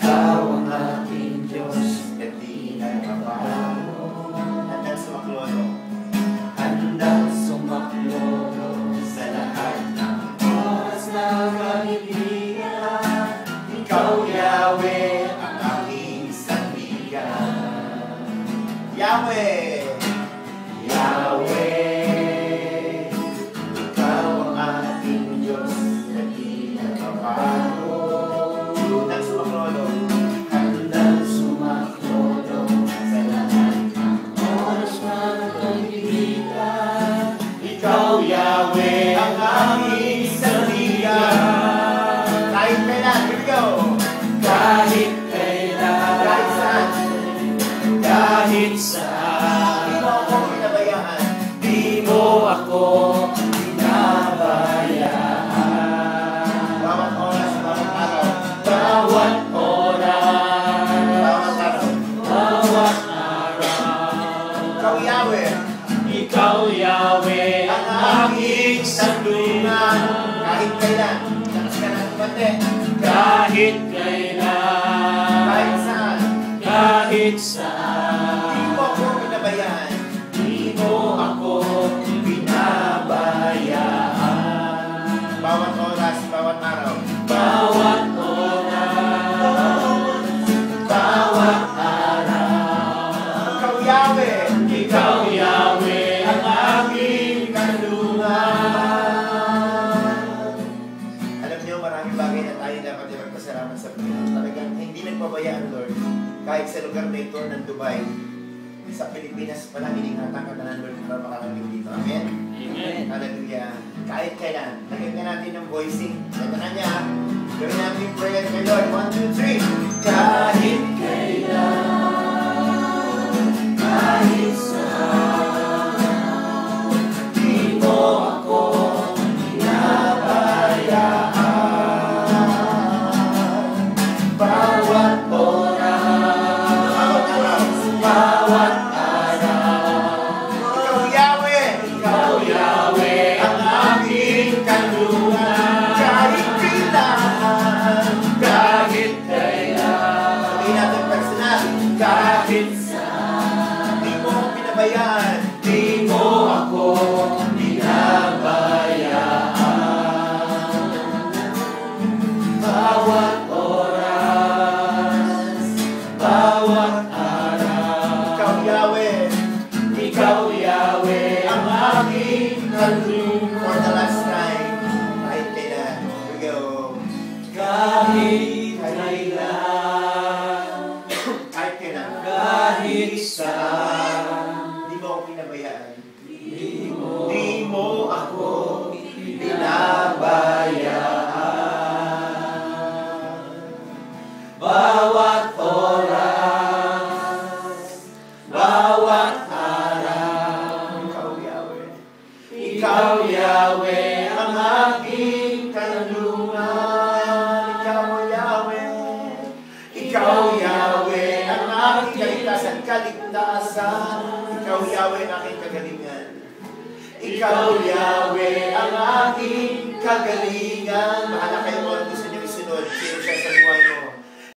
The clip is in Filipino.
Ikaw ang aking Diyos at di nagbabago. Handang sumaklolo. Handang sumaklolo sa lahat ng oras na kaibigan. Ikaw, Yahweh, Ang aking sandigan. Yahweh! Yahweh, ikaw ang ating Diyos na di nagbabago. Handang sumaklolo. Handang sumaklolo sa lahat ng oras na kaibigan. Ikaw, Yahweh, Ang aking sandigan. Kahit kailan, here we go. kahit kailan, Kahit saan. kahit saan, Di mo ako pinabayaan. di mo ako pinabayaan. Bawat oras, bawat araw. Bawat oras, Bawat araw. bawat araw, Ikaw, Yahweh. ikaw, Yahweh, ang aking sandunan. Kahit kailan. Lakas ka ng kumante. Kahit kailan, Kahit saan. kahit Di saan, mo ako pinabayaan. di mo ako pinabayaan. Bawat oras, bawat araw. Bawat oras, bawat araw, Ikaw, Yahweh. ikaw, Yahweh, ang aking kanlungan. Alam niyo, maraming bagay na tayo dapat ipagpasalamat sa Panginoon. Talagang hindi nagpabayaan, Lord. Kahit sa lugar na ito ng Dubai, sa Pilipinas pa lang iningatan ka na ng Lord para makarating dito. Amen? Amen. Hallelujah. Kahit kailan. Lagyan natin yung voicing. Ito na niya. Gawin natin yung prayer kay Lord. 1, 2, 3. Kahit kailan, kahit saan, di mo ako pinabayaan. Bawat oras, bawat araw, Ikaw, Yahweh. ikaw, Yahweh, ang aking kanlungan. Kahit kailan. Kahit kailan, Sabihin natin personal. kahit saan, Di mo ako pinabayaan. di mo ako pinabayaan. Bawat oras, bawat araw, Ikaw, Yahweh. ikaw, Yahweh, ang aking For kanlungan. the last time. Kahit kailan. Here we go. Kahit kailan, Kahit kailan. kahit saan, Di mo ako pinabayaan. di mo Di mo ako pinabayaan. Bawat oras, bawat araw, Ikaw, Yahweh. ikaw, Yahweh, ang aking kanlungan. Ikaw, Yahweh. Ikaw, Yahweh, ang aking kaligtasan. Kaligtasan. Ikaw, Yahweh, ang aking kagalingan. Ikaw, Yahweh, ang aking kagalingan. Bahala kayo kung ano gusto niyo isunod. Sino siya sa buhay mo.